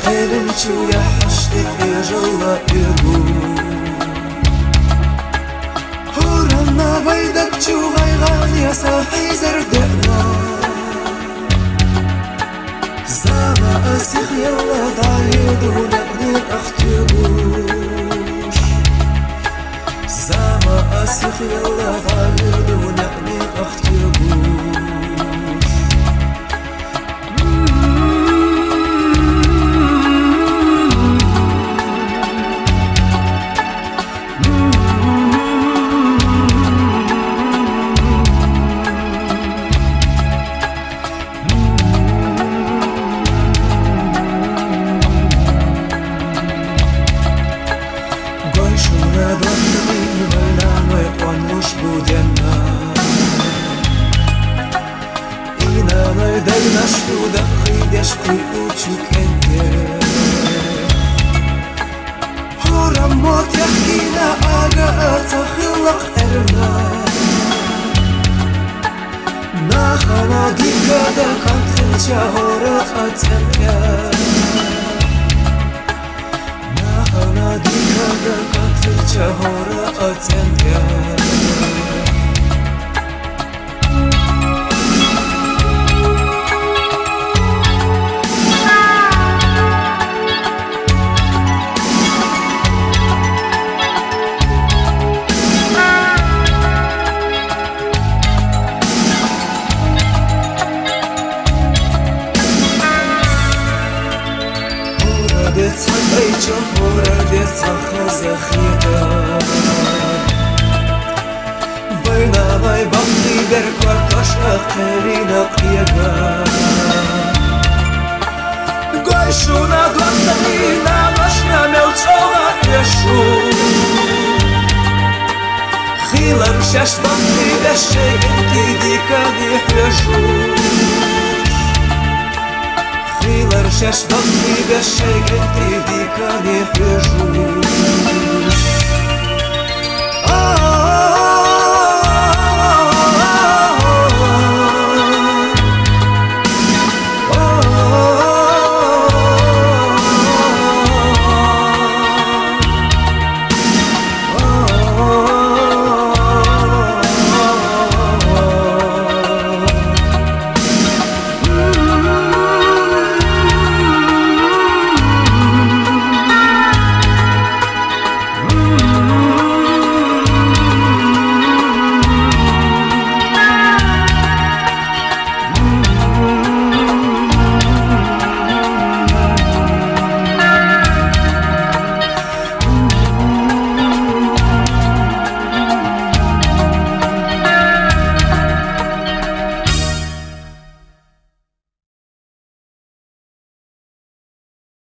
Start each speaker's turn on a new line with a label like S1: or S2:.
S1: Elimçu yaxşık ejalla egu Horanna baydakçu gaygan yasa hayzer dena Zama asik yalla dayidu naqni akhtugush Zama asik yalla dayidu naqni akhtugush Dajna študa ideš ti učukente Horam mot yahkina aga atakhilaq erna Nakhana dikada kantilcha hora atenka Nakhana dikada kantilcha hora atenka Ейчо хорадеца хазахита Байнавай бахти беркварташ ахтерина қияга Гойшуна дуаттанина машна мелчова ешу Хилам шаш бахти бешегенти дикани хвешу Хилар шаш бахти бешегенти дикани хвешу